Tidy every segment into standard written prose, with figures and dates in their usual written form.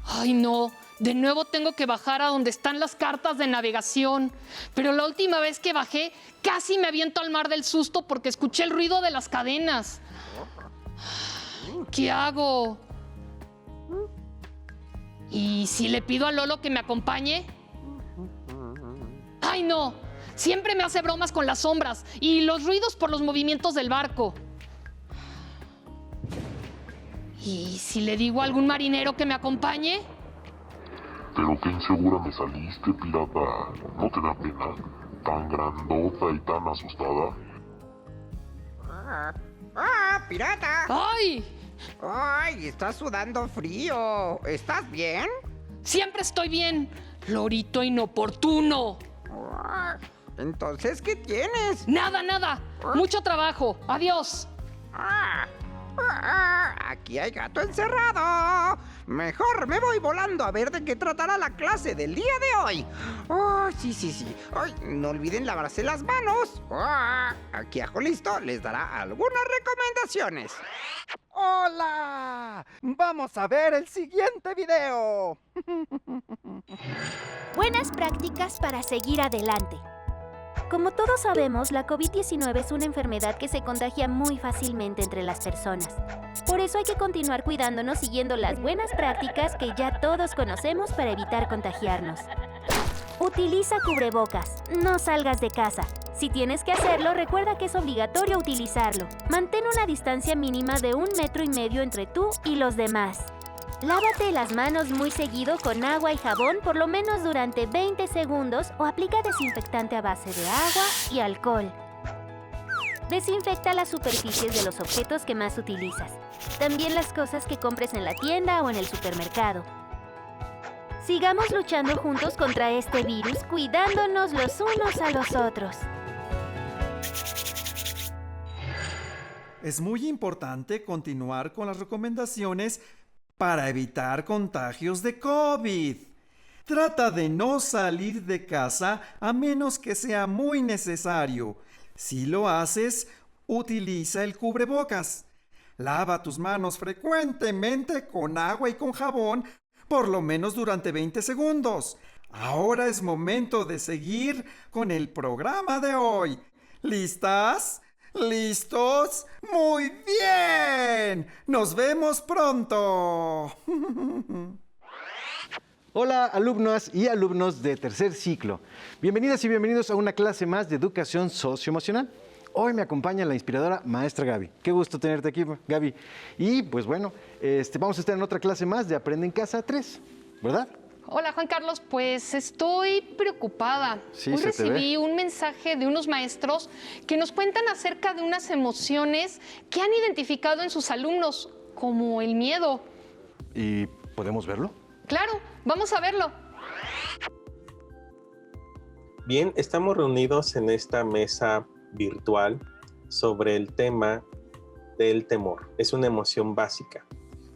Ay, no. De nuevo tengo que bajar a donde están las cartas de navegación. Pero la última vez que bajé, casi me aviento al mar del susto porque escuché el ruido de las cadenas. ¿Qué hago? ¿Y si le pido a Lolo que me acompañe? ¡Ay, no! Siempre me hace bromas con las sombras y los ruidos por los movimientos del barco. ¿Y si le digo a algún marinero que me acompañe? Pero qué insegura me saliste, pirata. ¿No te da pena? Tan grandota y tan asustada. ¡Pirata! ¡Ay! ¡Ay, estás sudando frío! ¿Estás bien? Siempre estoy bien. Lorito inoportuno. Entonces, ¿qué tienes? Nada, nada. Mucho trabajo. Adiós. Aquí hay gato encerrado. Mejor me voy volando a ver de qué tratará la clase del día de hoy. Sí. Ay, no olviden lavarse las manos. Aquí Ajo Listo les dará algunas recomendaciones. ¡Hola! Vamos a ver el siguiente video. Buenas prácticas para seguir adelante. Como todos sabemos, la COVID-19 es una enfermedad que se contagia muy fácilmente entre las personas. Por eso hay que continuar cuidándonos siguiendo las buenas prácticas que ya todos conocemos para evitar contagiarnos. Utiliza cubrebocas. No salgas de casa. Si tienes que hacerlo, recuerda que es obligatorio utilizarlo. Mantén una distancia mínima de 1,5 metros entre tú y los demás. Lávate las manos muy seguido con agua y jabón por lo menos durante 20 segundos o aplica desinfectante a base de agua y alcohol. Desinfecta las superficies de los objetos que más utilizas. También las cosas que compres en la tienda o en el supermercado. Sigamos luchando juntos contra este virus, cuidándonos los unos a los otros. Es muy importante continuar con las recomendaciones para evitar contagios de COVID. Trata de no salir de casa a menos que sea muy necesario. Si lo haces, utiliza el cubrebocas. Lava tus manos frecuentemente con agua y con jabón, por lo menos durante 20 segundos. Ahora es momento de seguir con el programa de hoy. ¿Listas? ¿Listos? ¡Muy bien! ¡Nos vemos pronto! Hola, alumnas y alumnos de tercer ciclo. Bienvenidas y bienvenidos a una clase más de educación socioemocional. Hoy me acompaña la inspiradora maestra Gaby. Qué gusto tenerte aquí, Gaby. Y pues bueno, vamos a estar en otra clase más de Aprende en Casa 3, ¿verdad? Hola, Juan Carlos. Pues estoy preocupada. Sí, Hoy se te recibí ve. un mensaje de unos maestros que nos cuentan acerca de unas emociones que han identificado en sus alumnos, como el miedo. ¿Y podemos verlo? Claro, vamos a verlo. Bien, estamos reunidos en esta mesa virtual sobre el tema del temor. Es una emoción básica.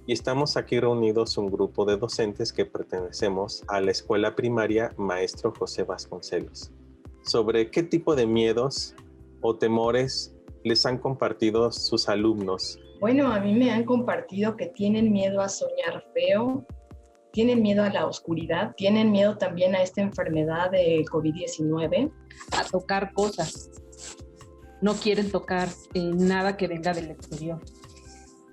Y estamos aquí reunidos un grupo de docentes que pertenecemos a la escuela primaria Maestro José Vasconcelos. Sobre qué tipo de miedos o temores les han compartido sus alumnos. Bueno, a mí me han compartido que tienen miedo a soñar feo, tienen miedo a la oscuridad, tienen miedo también a esta enfermedad de COVID-19. A tocar cosas. No quieren tocar nada que venga del exterior.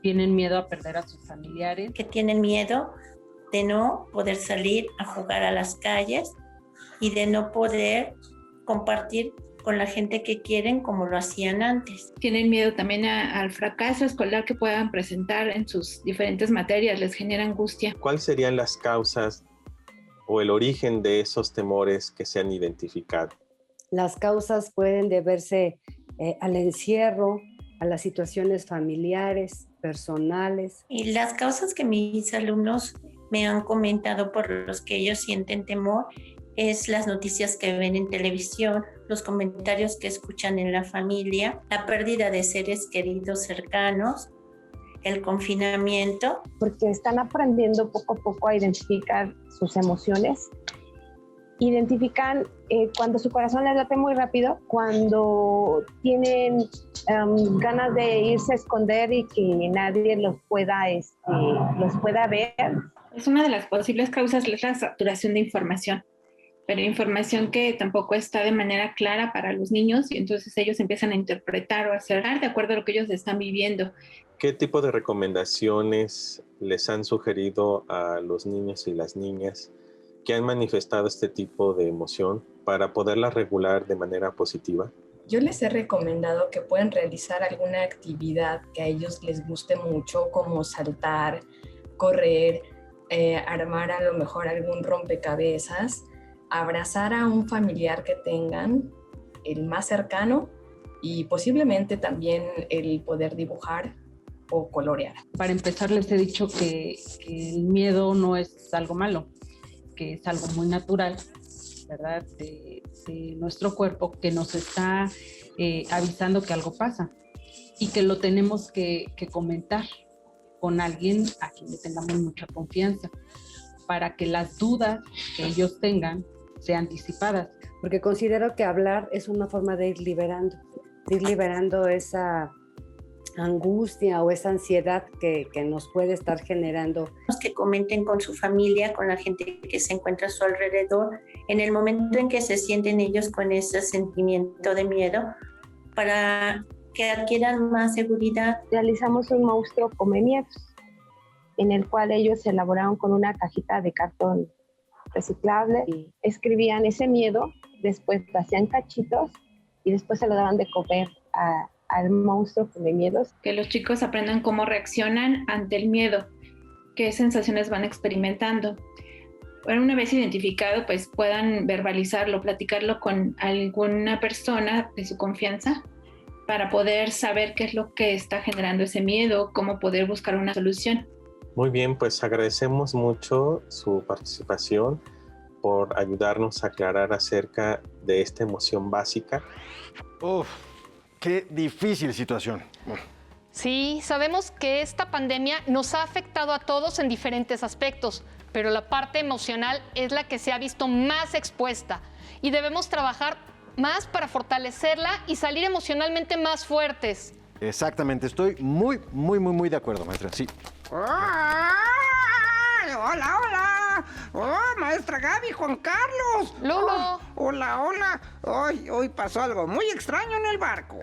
Tienen miedo a perder a sus familiares. Que tienen miedo de no poder salir a jugar a las calles y de no poder compartir con la gente que quieren como lo hacían antes. Tienen miedo también al fracaso escolar que puedan presentar en sus diferentes materias, les genera angustia. ¿Cuáles serían las causas o el origen de esos temores que se han identificado? Las causas pueden deberse al encierro, a las situaciones familiares, personales. Y las causas que mis alumnos me han comentado por los que ellos sienten temor es las noticias que ven en televisión, los comentarios que escuchan en la familia, la pérdida de seres queridos cercanos, el confinamiento. Porque están aprendiendo poco a poco a identificar sus emociones. Identifican cuando su corazón les late muy rápido, cuando tienen ganas de irse a esconder y que nadie los pueda ver. Es una de las posibles causas es la saturación de información, pero información que tampoco está de manera clara para los niños y entonces ellos empiezan a interpretar o a hacer de acuerdo a lo que ellos están viviendo. ¿Qué tipo de recomendaciones les han sugerido a los niños y las niñas que han manifestado este tipo de emoción para poderla regular de manera positiva? Yo les he recomendado que pueden realizar alguna actividad que a ellos les guste mucho, como saltar, correr, armar a lo mejor algún rompecabezas, abrazar a un familiar que tengan, el más cercano, y posiblemente también el poder dibujar o colorear. Para empezar, les he dicho que el miedo no es algo malo, que es algo muy natural, ¿verdad? De nuestro cuerpo que nos está avisando que algo pasa y que lo tenemos que comentar con alguien a quien le tengamos mucha confianza para que las dudas que ellos tengan sean disipadas. Porque considero que hablar es una forma de ir liberando esa angustia o esa ansiedad que nos puede estar generando. Que comenten con su familia, con la gente que se encuentra a su alrededor, en el momento en que se sienten ellos con ese sentimiento de miedo, para que adquieran más seguridad. Realizamos un monstruo come miedos, en el cual ellos elaboraron con una cajita de cartón reciclable, y escribían ese miedo, después lo hacían cachitos y después se lo daban de comer al monstruo come miedos. Que los chicos aprendan cómo reaccionan ante el miedo, qué sensaciones van experimentando. Bueno, una vez identificado, pues puedan verbalizarlo, platicarlo con alguna persona de su confianza para poder saber qué es lo que está generando ese miedo, cómo poder buscar una solución. Muy bien, pues agradecemos mucho su participación por ayudarnos a aclarar acerca de esta emoción básica. Uf, qué difícil situación. Sí, sabemos que esta pandemia nos ha afectado a todos en diferentes aspectos, pero la parte emocional es la que se ha visto más expuesta y debemos trabajar más para fortalecerla y salir emocionalmente más fuertes. Exactamente, estoy muy de acuerdo, maestra, sí. ¡Hola! ¡Oh, maestra Gaby, Juan Carlos! ¡Lolo! Hola. Hoy pasó algo muy extraño en el barco.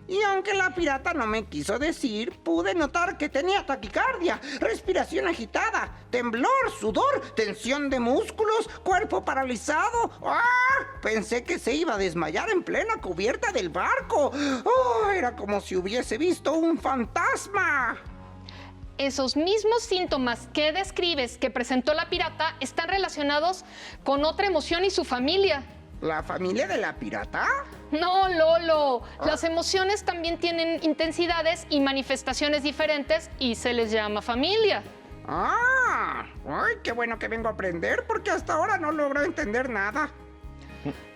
Y aunque la pirata no me quiso decir, pude notar que tenía taquicardia, respiración agitada, temblor, sudor, tensión de músculos, cuerpo paralizado. ¡Ah! Pensé que se iba a desmayar en plena cubierta del barco. ¡Oh! Era como si hubiese visto un fantasma. Esos mismos síntomas que describes que presentó la pirata están relacionados con otra emoción y su familia. ¿La familia de la pirata? No, Lolo. Las emociones también tienen intensidades y manifestaciones diferentes y se les llama familia. ¡Ay, qué bueno que vengo a aprender porque hasta ahora no logro entender nada!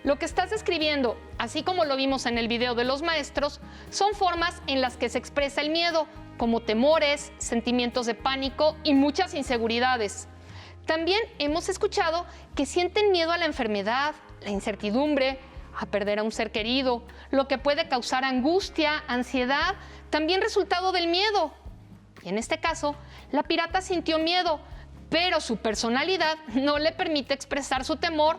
Lo que estás describiendo, así como lo vimos en el video de los maestros, son formas en las que se expresa el miedo, como temores, sentimientos de pánico y muchas inseguridades. También hemos escuchado que sienten miedo a la enfermedad, la incertidumbre, a perder a un ser querido, lo que puede causar angustia, ansiedad, también resultado del miedo. Y en este caso, la pirata sintió miedo, pero su personalidad no le permite expresar su temor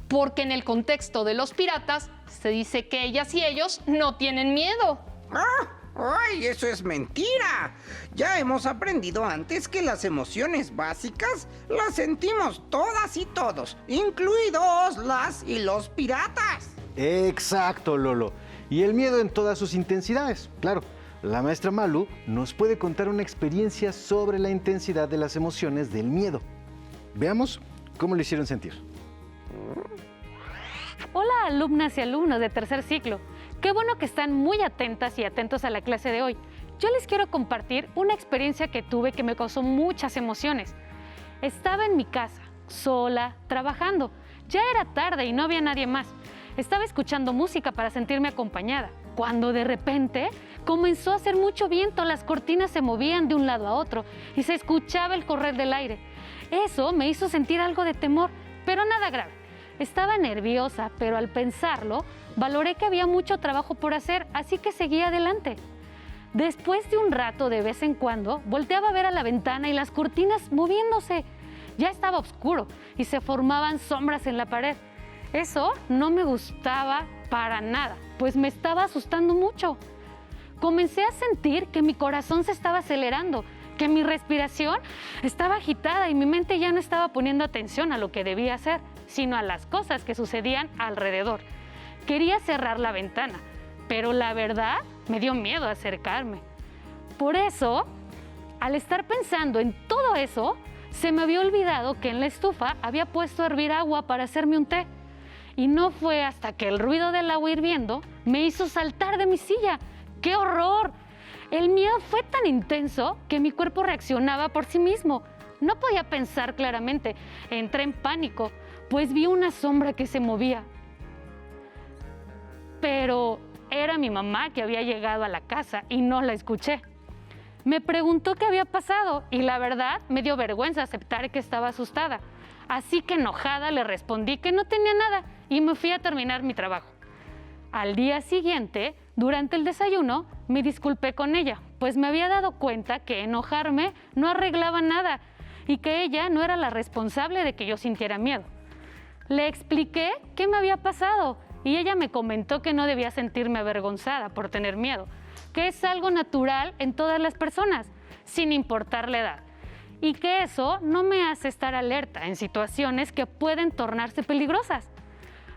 porque en el contexto de los piratas se dice que ellas y ellos no tienen miedo. ¡Ay, eso es mentira! Ya hemos aprendido antes que las emociones básicas las sentimos todas y todos, incluidos las y los piratas. Exacto, Lolo. Y el miedo en todas sus intensidades. Claro, la maestra Malu nos puede contar una experiencia sobre la intensidad de las emociones del miedo. Veamos cómo le hicieron sentir. Hola, alumnas y alumnos de tercer ciclo. Qué bueno que están muy atentas y atentos a la clase de hoy. Yo les quiero compartir una experiencia que tuve que me causó muchas emociones. Estaba en mi casa, sola, trabajando. Ya era tarde y no había nadie más. Estaba escuchando música para sentirme acompañada. cuando de repente comenzó a hacer mucho viento, las cortinas se movían de un lado a otro y se escuchaba el correr del aire. Eso me hizo sentir algo de temor, pero nada grave. Estaba nerviosa, pero al pensarlo, valoré que había mucho trabajo por hacer, así que seguí adelante. Después de un rato, de vez en cuando, volteaba a ver a la ventana y las cortinas moviéndose. Ya estaba oscuro y se formaban sombras en la pared. Eso no me gustaba para nada, pues me estaba asustando mucho. Comencé a sentir que mi corazón se estaba acelerando, que mi respiración estaba agitada y mi mente ya no estaba poniendo atención a lo que debía hacer, sino a las cosas que sucedían alrededor. Quería cerrar la ventana, pero la verdad me dio miedo acercarme. Por eso, al estar pensando en todo eso, se me había olvidado que en la estufa había puesto a hervir agua para hacerme un té. Y no fue hasta que el ruido del agua hirviendo me hizo saltar de mi silla. ¡Qué horror! El miedo fue tan intenso que mi cuerpo reaccionaba por sí mismo. No podía pensar claramente. Entré en pánico, pues vi una sombra que se movía. Pero era mi mamá que había llegado a la casa y no la escuché. Me preguntó qué había pasado y la verdad me dio vergüenza aceptar que estaba asustada. Así que enojada le respondí que no tenía nada y me fui a terminar mi trabajo. Al día siguiente, durante el desayuno, me disculpé con ella, pues me había dado cuenta que enojarme no arreglaba nada y que ella no era la responsable de que yo sintiera miedo. Le expliqué qué me había pasado y ella me comentó que no debía sentirme avergonzada por tener miedo, que es algo natural en todas las personas, sin importar la edad, y que eso no me hace estar alerta en situaciones que pueden tornarse peligrosas.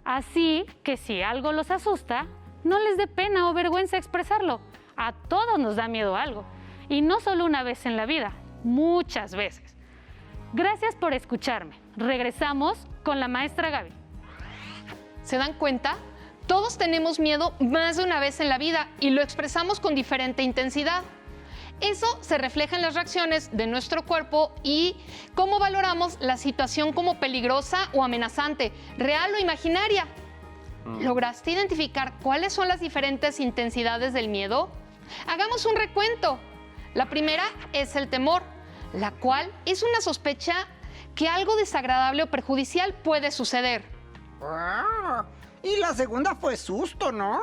Así que si algo los asusta, no les dé pena o vergüenza expresarlo. A todos nos da miedo algo, y no solo una vez en la vida, muchas veces. Gracias por escucharme. Regresamos con la maestra Gaby. ¿Se dan cuenta? Todos tenemos miedo más de una vez en la vida y lo expresamos con diferente intensidad. Eso se refleja en las reacciones de nuestro cuerpo y cómo valoramos la situación como peligrosa o amenazante, real o imaginaria. ¿Lograste identificar cuáles son las diferentes intensidades del miedo? Hagamos un recuento. La primera es el temor, la cual es una sospecha que algo desagradable o perjudicial puede suceder. Y la segunda fue susto, ¿no?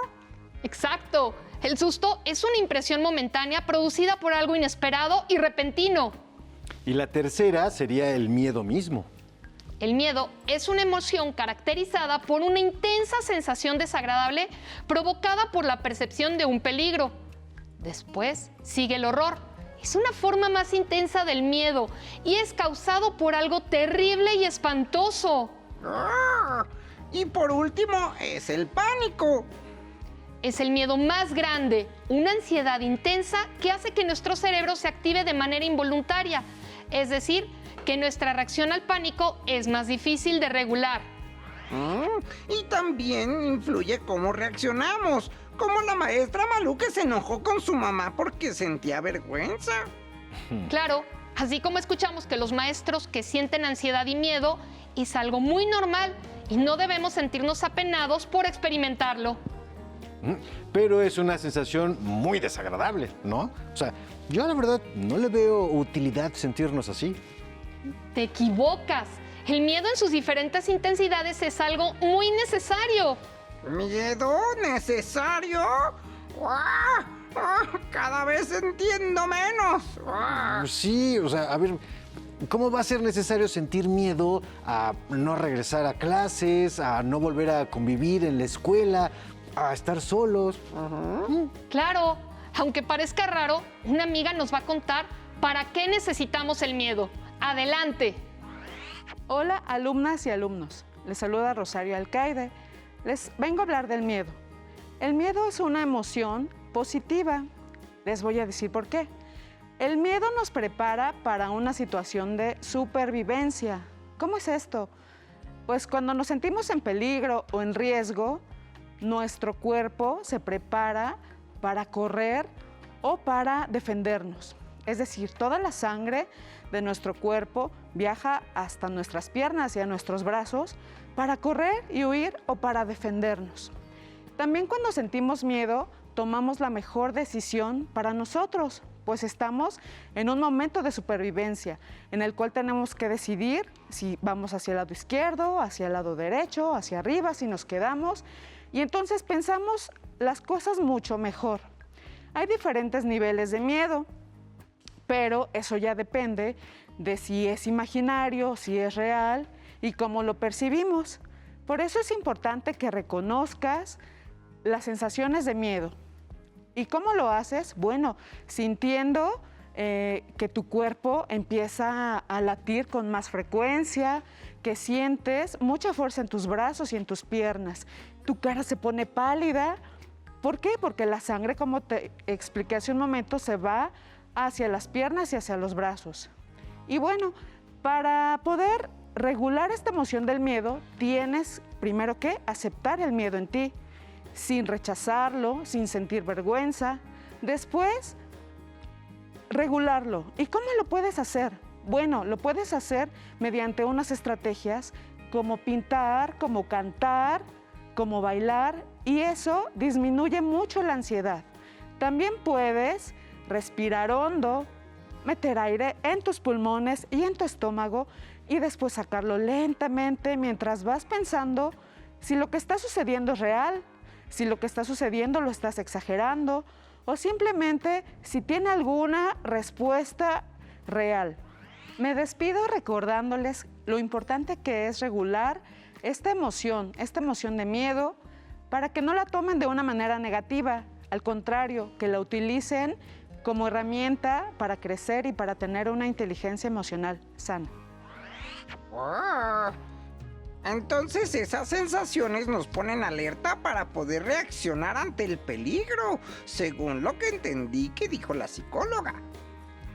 Exacto. El susto es una impresión momentánea producida por algo inesperado y repentino. Y la tercera sería el miedo mismo. El miedo es una emoción caracterizada por una intensa sensación desagradable provocada por la percepción de un peligro. Después sigue el horror. Es una forma más intensa del miedo y es causado por algo terrible y espantoso. Y por último es el pánico. Es el miedo más grande, una ansiedad intensa que hace que nuestro cerebro se active de manera involuntaria, es decir, que nuestra reacción al pánico es más difícil de regular. Y también influye cómo reaccionamos, como la maestra Malú que se enojó con su mamá porque sentía vergüenza. Claro, así como escuchamos que los maestros que sienten ansiedad y miedo es algo muy normal y no debemos sentirnos apenados por experimentarlo. Pero es una sensación muy desagradable, ¿no? O sea, yo la verdad no le veo utilidad sentirnos así. Te equivocas. El miedo en sus diferentes intensidades es algo muy necesario. ¿Miedo necesario? Cada vez entiendo menos. Sí, o sea, a ver, ¿cómo va a ser necesario sentir miedo a no regresar a clases, a no volver a convivir en la escuela, a estar solos? Claro, aunque parezca raro, una amiga nos va a contar para qué necesitamos el miedo. Adelante. Hola, alumnas y alumnos. Les saluda Rosario Alcaide. Les vengo a hablar del miedo. El miedo es una emoción positiva. Les voy a decir por qué. El miedo nos prepara para una situación de supervivencia. ¿Cómo es esto? Pues cuando nos sentimos en peligro o en riesgo, nuestro cuerpo se prepara para correr o para defendernos. Es decir, toda la sangre de nuestro cuerpo viaja hasta nuestras piernas y a nuestros brazos para correr y huir o para defendernos. También cuando sentimos miedo, tomamos la mejor decisión para nosotros, pues estamos en un momento de supervivencia en el cual tenemos que decidir si vamos hacia el lado izquierdo, hacia el lado derecho, hacia arriba, si nos quedamos, y entonces pensamos las cosas mucho mejor. Hay diferentes niveles de miedo, pero eso ya depende de si es imaginario, si es real y cómo lo percibimos. Por eso es importante que reconozcas las sensaciones de miedo. ¿Y cómo lo haces? Bueno, sintiendo que tu cuerpo empieza a latir con más frecuencia, que sientes mucha fuerza en tus brazos y en tus piernas. Tu cara se pone pálida. ¿Por qué? Porque la sangre, como te expliqué hace un momento, se va hacia las piernas y hacia los brazos. Y bueno, para poder regular esta emoción del miedo, tienes primero que aceptar el miedo en ti, sin rechazarlo, sin sentir vergüenza. Después, regularlo. ¿Y cómo lo puedes hacer? Bueno, lo puedes hacer mediante unas estrategias como pintar, como cantar, como bailar, y eso disminuye mucho la ansiedad. También puedes respirar hondo, meter aire en tus pulmones y en tu estómago y después sacarlo lentamente mientras vas pensando si lo que está sucediendo es real, si lo que está sucediendo lo estás exagerando o simplemente si tiene alguna respuesta real. Me despido recordándoles lo importante que es regular esta emoción de miedo para que no la tomen de una manera negativa, al contrario, que la utilicen como herramienta para crecer y para tener una inteligencia emocional sana. Oh, entonces esas sensaciones nos ponen alerta para poder reaccionar ante el peligro, según lo que entendí que dijo la psicóloga.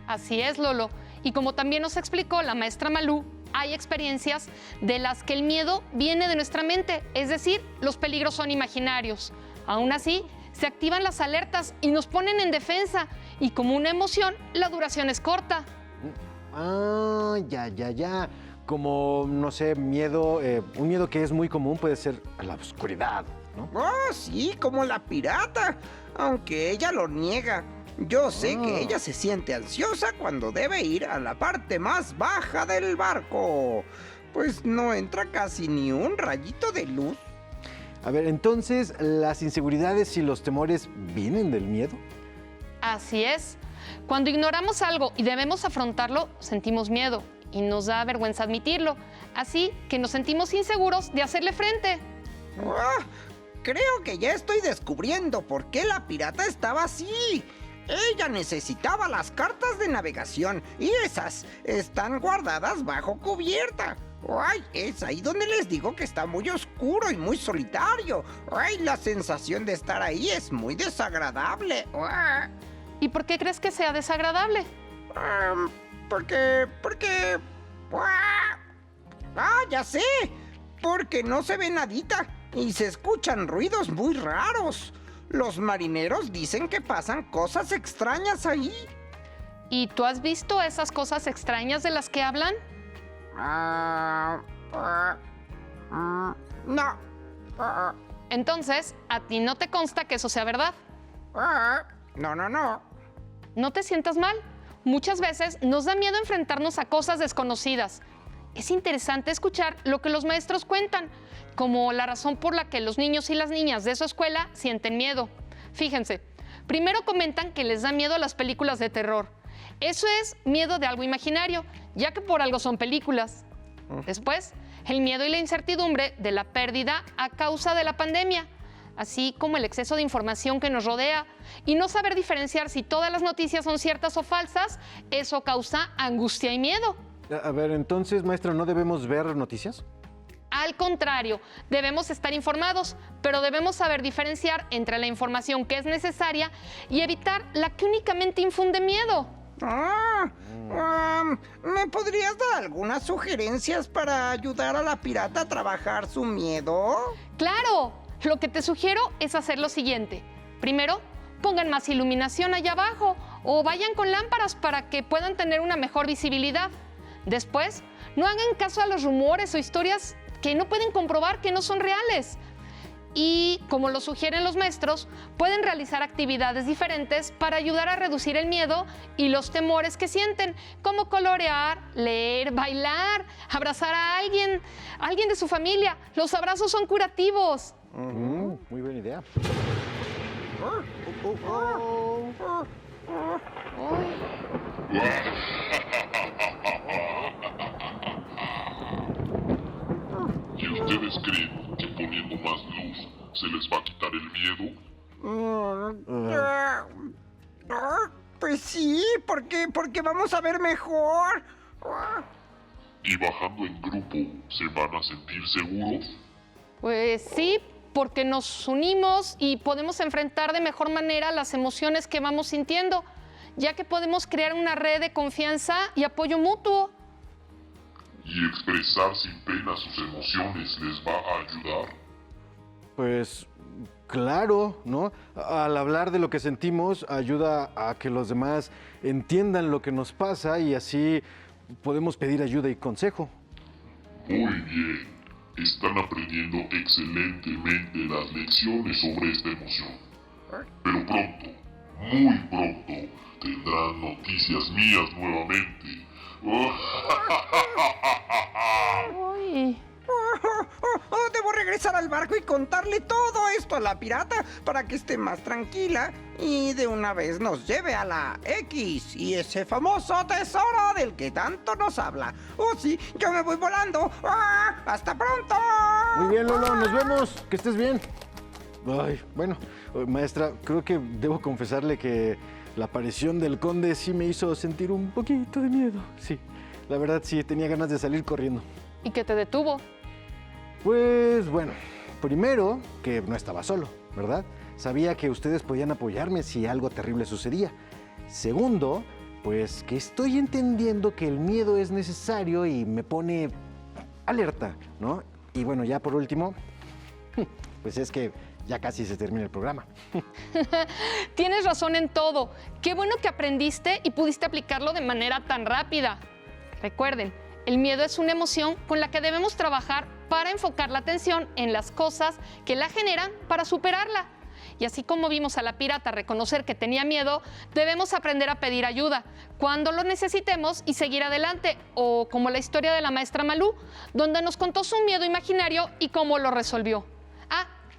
Así es, Lolo. Y como también nos explicó la maestra Malú, hay experiencias de las que el miedo viene de nuestra mente, es decir, los peligros son imaginarios. Aún así, se activan las alertas y nos ponen en defensa, y como una emoción, la duración es corta. Ah, ya. Como, no sé, miedo, un miedo que es muy común puede ser a la oscuridad, ¿no? Oh, sí, como la pirata, aunque ella lo niega. Yo sé que ella se siente ansiosa cuando debe ir a la parte más baja del barco, pues no entra casi ni un rayito de luz. A ver, entonces, ¿las inseguridades y los temores vienen del miedo? Así es. Cuando ignoramos algo y debemos afrontarlo, sentimos miedo y nos da vergüenza admitirlo. Así que nos sentimos inseguros de hacerle frente. Oh, creo que ya estoy descubriendo por qué la pirata estaba así. Ella necesitaba las cartas de navegación y esas están guardadas bajo cubierta. Ay, es ahí donde les digo que está muy oscuro y muy solitario. Ay, la sensación de estar ahí es muy desagradable. ¿Y por qué crees que sea desagradable? Porque... ya sé. Porque no se ve nadita y se escuchan ruidos muy raros. Los marineros dicen que pasan cosas extrañas ahí. ¿Y tú has visto esas cosas extrañas de las que hablan? No. Entonces, ¿a ti no te consta que eso sea verdad? No. No te sientas mal. Muchas veces nos da miedo enfrentarnos a cosas desconocidas. Es interesante escuchar lo que los maestros cuentan, como la razón por la que los niños y las niñas de su escuela sienten miedo. Fíjense, primero comentan que les da miedo las películas de terror. Eso es miedo de algo imaginario, ya que por algo son películas. Después, el miedo y la incertidumbre de la pérdida a causa de la pandemia, así como el exceso de información que nos rodea y no saber diferenciar si todas las noticias son ciertas o falsas, eso causa angustia y miedo. A ver, entonces, maestra, ¿no debemos ver noticias? Al contrario, debemos estar informados, pero debemos saber diferenciar entre la información que es necesaria y evitar la que únicamente infunde miedo. ¿Me podrías dar algunas sugerencias para ayudar a la pirata a trabajar su miedo? ¡Claro! Lo que te sugiero es hacer lo siguiente. Primero, pongan más iluminación allá abajo o vayan con lámparas para que puedan tener una mejor visibilidad. Después, no hagan caso a los rumores o historias que no pueden comprobar que no son reales. Y, como lo sugieren los maestros, pueden realizar actividades diferentes para ayudar a reducir el miedo y los temores que sienten, como colorear, leer, bailar, abrazar a alguien de su familia. Los abrazos son curativos. Muy buena idea. ¿Y ustedes creen que poniendo más luz se les va a quitar el miedo? Pues sí, porque vamos a ver mejor. ¿Y bajando en grupo se van a sentir seguros? Pues sí, porque nos unimos y podemos enfrentar de mejor manera las emociones que vamos sintiendo, ya que podemos crear una red de confianza y apoyo mutuo. ¿Y expresar sin pena sus emociones les va a ayudar? Pues claro, ¿no? Al hablar de lo que sentimos ayuda a que los demás entiendan lo que nos pasa y así podemos pedir ayuda y consejo. Muy bien. Están aprendiendo excelentemente las lecciones sobre esta emoción. Pero pronto, muy pronto, tendrán noticias mías nuevamente. Uy. Debo regresar al barco y contarle todo esto a la pirata para que esté más tranquila y de una vez nos lleve a la X y ese famoso tesoro del que tanto nos habla. Oh sí, yo me voy volando. ¡Hasta pronto! Muy bien, Lolo, nos vemos. Que estés bien. Ay, bueno, maestra, creo que debo confesarle que la aparición del conde sí me hizo sentir un poquito de miedo. Sí, la verdad sí, tenía ganas de salir corriendo. ¿Y qué te detuvo? Pues bueno, primero que no estaba solo, ¿verdad? Sabía que ustedes podían apoyarme si algo terrible sucedía. Segundo, pues que estoy entendiendo que el miedo es necesario y me pone alerta, ¿no? Y bueno, ya por último, pues es que ya casi se termina el programa. Tienes razón en todo. Qué bueno que aprendiste y pudiste aplicarlo de manera tan rápida. Recuerden, el miedo es una emoción con la que debemos trabajar para enfocar la atención en las cosas que la generan para superarla. Y así como vimos a la pirata reconocer que tenía miedo, debemos aprender a pedir ayuda cuando lo necesitemos y seguir adelante. O como la historia de la maestra Malú, donde nos contó su miedo imaginario y cómo lo resolvió.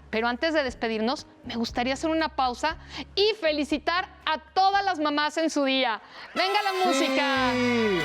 Pero antes de despedirnos, me gustaría hacer una pausa y felicitar a todas las mamás en su día. ¡Venga la música! Sí.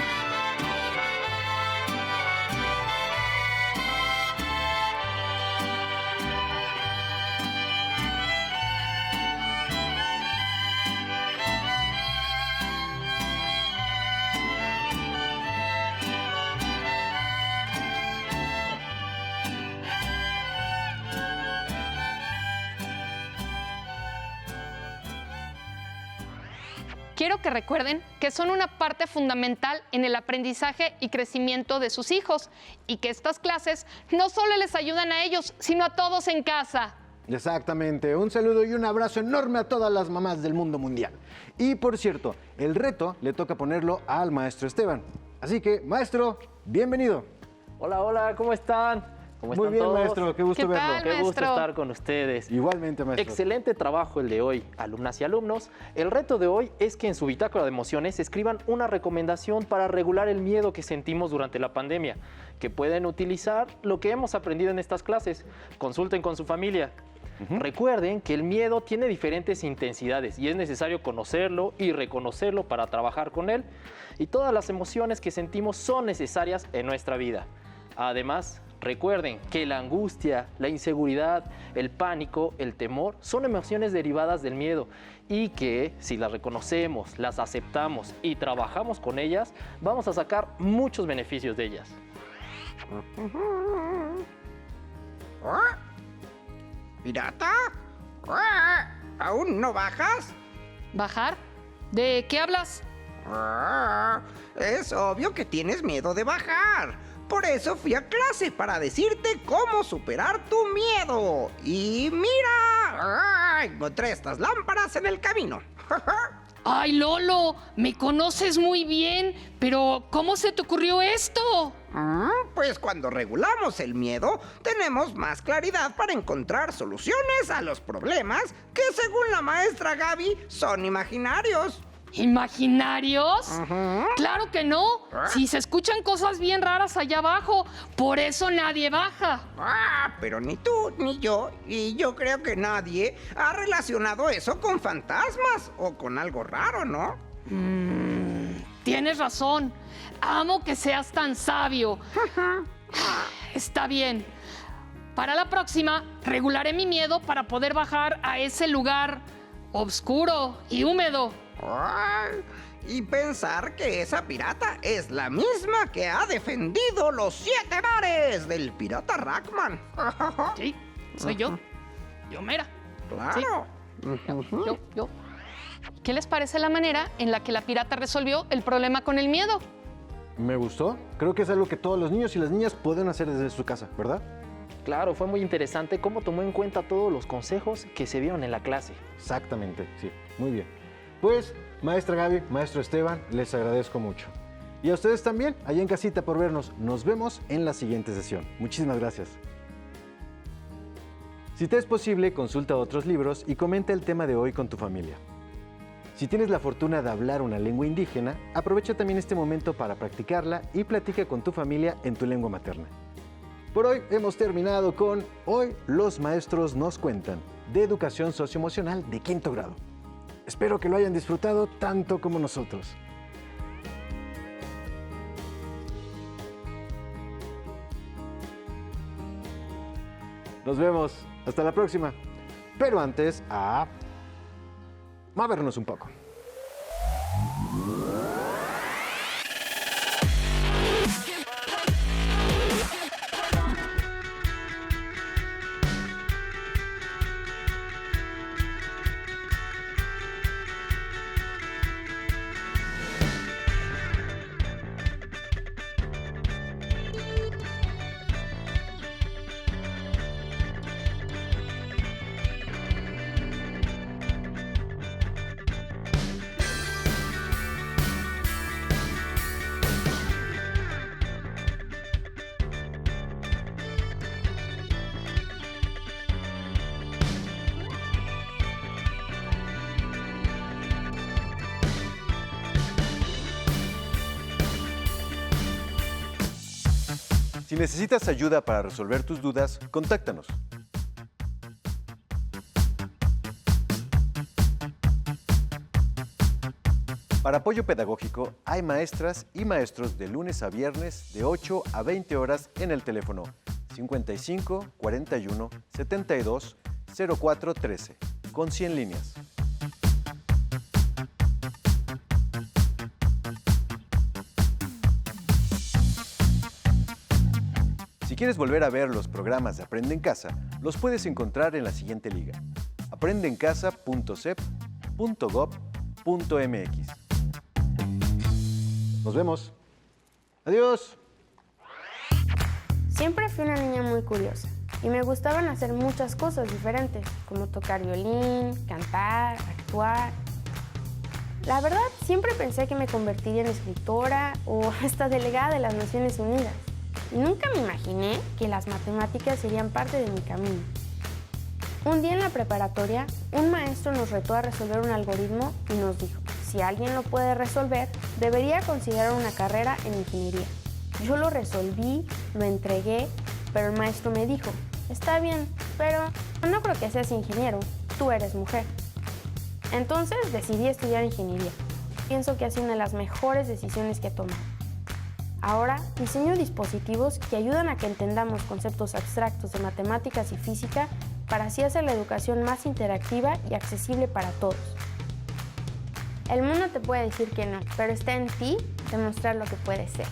Quiero que recuerden que son una parte fundamental en el aprendizaje y crecimiento de sus hijos y que estas clases no solo les ayudan a ellos, sino a todos en casa. Exactamente. Un saludo y un abrazo enorme a todas las mamás del mundo mundial. Y por cierto, el reto le toca ponerlo al maestro Esteban. Así que, maestro, bienvenido. Hola, hola, ¿cómo están? ¿Cómo Muy están bien, todos? maestro, qué gusto verlo. Qué gusto estar con ustedes. Igualmente, maestro. Excelente trabajo el de hoy, alumnas y alumnos. El reto de hoy es que en su bitácora de emociones escriban una recomendación para regular el miedo que sentimos durante la pandemia, que pueden utilizar lo que hemos aprendido en estas clases. Consulten con su familia. Recuerden que el miedo tiene diferentes intensidades y es necesario conocerlo y reconocerlo para trabajar con él. Y todas las emociones que sentimos son necesarias en nuestra vida. Además, recuerden que la angustia, la inseguridad, el pánico, el temor son emociones derivadas del miedo y que si las reconocemos, las aceptamos y trabajamos con ellas, vamos a sacar muchos beneficios de ellas. ¿Pirata? ¿Aún no bajas? ¿Bajar? ¿De qué hablas? Es obvio que tienes miedo de bajar. Por eso fui a clase para decirte cómo superar tu miedo. Y mira, encontré estas lámparas en el camino. Ay, Lolo, me conoces muy bien, pero ¿cómo se te ocurrió esto? Pues cuando regulamos el miedo, tenemos más claridad para encontrar soluciones a los problemas que, según la maestra Gaby, son imaginarios. ¿Imaginarios? Claro que no. Si se escuchan cosas bien raras allá abajo, por eso nadie baja. Pero ni tú ni yo, y yo creo que nadie ha relacionado eso con fantasmas o con algo raro, ¿no? Tienes razón. Amo que seas tan sabio. Está bien. Para la próxima, regularé mi miedo para poder bajar a ese lugar oscuro y húmedo. Y pensar que esa pirata es la misma que ha defendido los 7 mares del pirata Rackman. Sí, soy yo. Yo mera. Claro. Sí. Yo. ¿Qué les parece la manera en la que la pirata resolvió el problema con el miedo? Me gustó. Creo que es algo que todos los niños y las niñas pueden hacer desde su casa, ¿verdad? Claro, fue muy interesante cómo tomó en cuenta todos los consejos que se vieron en la clase. Exactamente, sí. Muy bien. Pues, maestra Gaby, maestro Esteban, les agradezco mucho. Y a ustedes también, allá en casita por vernos. Nos vemos en la siguiente sesión. Muchísimas gracias. Si te es posible, consulta otros libros y comenta el tema de hoy con tu familia. Si tienes la fortuna de hablar una lengua indígena, aprovecha también este momento para practicarla y platica con tu familia en tu lengua materna. Por hoy hemos terminado con Hoy los maestros nos cuentan, de educación socioemocional de 5º grado. Espero que lo hayan disfrutado tanto como nosotros. Nos vemos. Hasta la próxima. Pero antes, a movernos un poco. Si necesitas ayuda para resolver tus dudas, contáctanos. Para apoyo pedagógico, hay maestras y maestros de lunes a viernes de 8 a 20 horas en el teléfono 55 41 72 04 13, con 100 líneas. Si quieres volver a ver los programas de Aprende en Casa, los puedes encontrar en la siguiente liga: aprendeencasa.cep.gov.mx. Nos vemos. Adiós. Siempre fui una niña muy curiosa y me gustaban hacer muchas cosas diferentes, como tocar violín, cantar, actuar. La verdad, siempre pensé que me convertiría en escritora o hasta delegada de las Naciones Unidas. Y nunca me imaginé que las matemáticas serían parte de mi camino. Un día en la preparatoria, un maestro nos retó a resolver un algoritmo y nos dijo, si alguien lo puede resolver, debería considerar una carrera en ingeniería. Yo lo resolví, lo entregué, pero el maestro me dijo, está bien, pero no creo que seas ingeniero, tú eres mujer. Entonces decidí estudiar ingeniería. Pienso que ha sido una de las mejores decisiones que he tomado. Ahora diseño dispositivos que ayudan a que entendamos conceptos abstractos de matemáticas y física para así hacer la educación más interactiva y accesible para todos. El mundo te puede decir que no, pero está en ti demostrar lo que puedes ser.